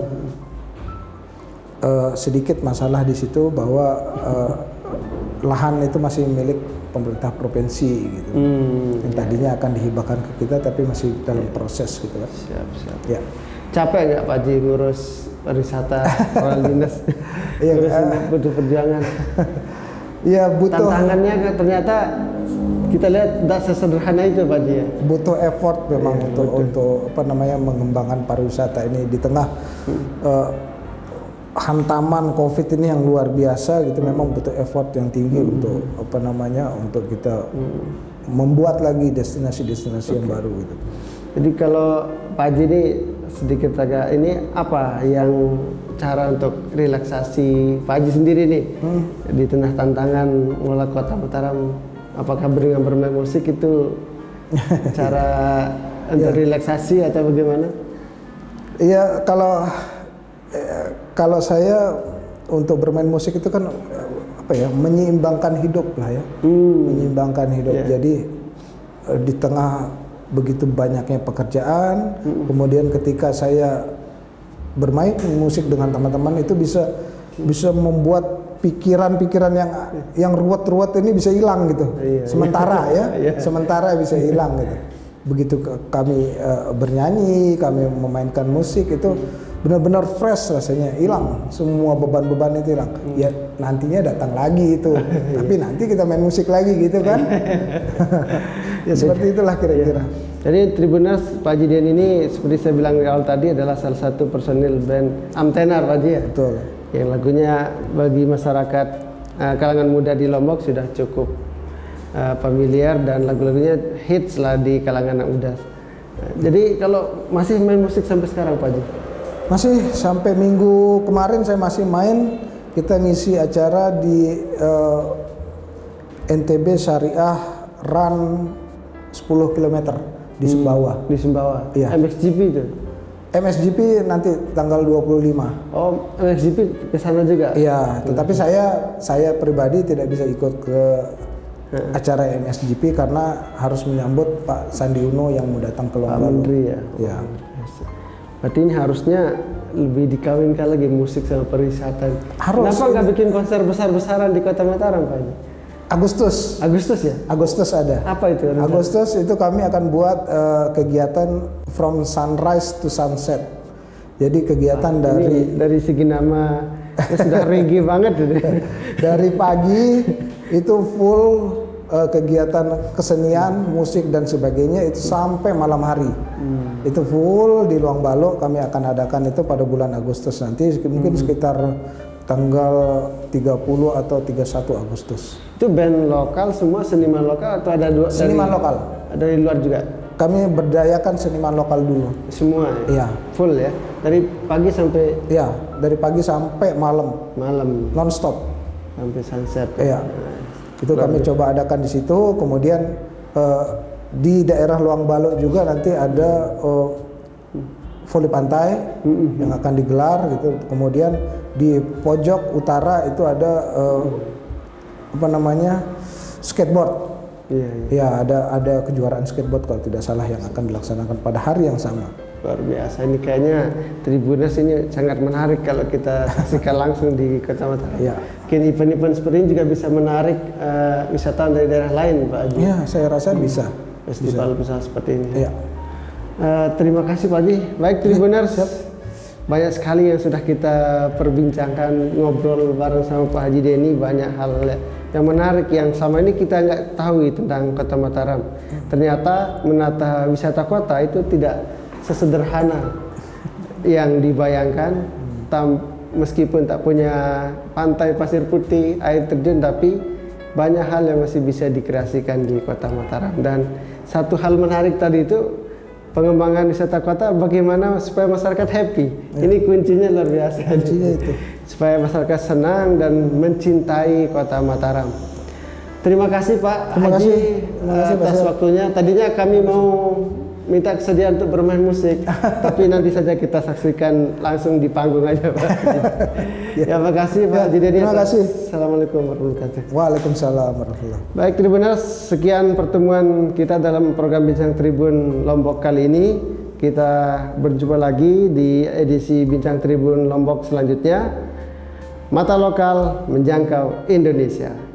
sedikit masalah di situ bahwa lahan itu masih milik pemerintah provinsi gitu. Yang tadinya akan dihibahkan ke kita tapi masih dalam proses gitu kan. Siap. Ya. Capek nggak Pak Haji ngurus pariwisata orang dinas? Ngurus butuh perjuangan. Ya butuh. Tantangannya ternyata kita lihat tidak sesederhana itu Pak Haji ya. Butuh effort memang untuk mengembangkan pariwisata ini di tengah hantaman COVID ini yang luar biasa gitu. Memang butuh effort yang tinggi untuk untuk kita membuat lagi destinasi-destinasi yang baru gitu. Jadi kalau Pak Haji ini sedikit agak ini apa yang cara untuk relaksasi Pak Haji sendiri nih di tengah tantangan mengelola Kota Mataram? Apakah dengan bermain musik itu cara untuk relaksasi atau bagaimana? Iya, kalau saya untuk bermain musik itu kan menyeimbangkan hidup lah ya. Menyeimbangkan hidup. Jadi di tengah begitu banyaknya pekerjaan, kemudian ketika saya bermain musik dengan teman-teman itu bisa membuat pikiran-pikiran yang ruwet-ruwet ini bisa hilang gitu. Sementara sementara bisa hilang gitu. Begitu kami bernyanyi, kami memainkan musik itu benar-benar fresh rasanya, hilang semua beban-beban itu hilang. Ya nantinya datang lagi itu, tapi nanti kita main musik lagi gitu kan. Ya seperti itulah kira-kira. Jadi Tribuners, Pak Haji Dian ini seperti saya bilang di awal tadi adalah salah satu personil band Amtenar Pak Haji ya. Betul. Yang lagunya bagi masyarakat kalangan muda di Lombok sudah cukup familiar dan lagu-lagunya hits lah di kalangan anak muda. Jadi kalau masih main musik sampai sekarang Pak Haji? Masih, sampai minggu kemarin saya masih main. Kita ngisi acara di NTB Syariah Run 10 km di Sumbawa. Di Sumbawa? Iya. MXGP itu? MXGP nanti tanggal 25. Oh, MXGP ke sana juga? Iya, tetapi saya pribadi tidak bisa ikut ke acara MXGP karena harus menyambut Pak Sandi Uno yang mau datang ke Lombok. Pak Menteri ya? Iya. Berarti ini harusnya lebih dikawinkan lagi musik sama pariwisata. Harus. Kenapa nggak bikin konser besar-besaran di Kota Mataram Pak? Agustus ya? Agustus ada. Apa itu? Agustus itu kami akan buat kegiatan from sunrise to sunset. Jadi kegiatan dari segi nama sudah reggae banget. Dari pagi itu full kegiatan kesenian, musik dan sebagainya itu sampai malam hari. Itu full di Luang Balok. Kami akan adakan itu pada bulan Agustus nanti, mungkin sekitar tanggal 30 atau 31 Agustus. Itu band lokal semua, seniman lokal atau ada dua? Seniman lokal. Dari luar juga? Kami berdayakan seniman lokal dulu. Semua? Iya. Full ya? Dari pagi sampai? Iya, dari pagi sampai malam. Malam? Non-stop. Sampai sunset? Iya. Itu kami coba adakan di situ. Kemudian di daerah Luang Balok juga nanti ada voli pantai yang akan digelar gitu. Kemudian di pojok utara itu ada skateboard. Iya, ada kejuaraan skateboard kalau tidak salah yang akan dilaksanakan pada hari yang sama. Luar biasa, ini kayaknya Tribuners ini sangat menarik kalau kita saksikan langsung di Kota Mataram. Iya. Mungkin event-event seperti ini juga bisa menarik wisatawan dari daerah lain Pak Haji. Iya, saya rasa bisa. Festival besar seperti ini. Iya. Terima kasih Pak Haji. Baik Tribuners, banyak sekali yang sudah kita perbincangkan, ngobrol bareng sama Pak Haji Denny, banyak hal yang menarik yang sama ini kita nggak tahu tentang Kota Mataram. Ternyata menata wisata kota itu tidak sesederhana yang dibayangkan. Meskipun tak punya pantai pasir putih, air terjun, tapi banyak hal yang masih bisa dikreasikan di Kota Mataram. Dan satu hal menarik tadi itu pengembangan wisata kota, bagaimana supaya masyarakat happy. Ini kuncinya luar biasa. Kuncinya itu. Supaya masyarakat senang dan mencintai Kota Mataram. Terima kasih Pak Haji atas waktunya. Tadinya kami mau minta kesediaan untuk bermain musik, tapi nanti saja kita saksikan langsung di panggung aja Pak. Ya, makasih Pak Jidedi. Terima kasih. Assalamualaikum warahmatullahi wabarakatuh. Waalaikumsalam warahmatullahi. Baik Tribuners, sekian pertemuan kita dalam program Bincang Tribun Lombok kali ini. Kita berjumpa lagi di edisi Bincang Tribun Lombok selanjutnya. Mata lokal menjangkau Indonesia.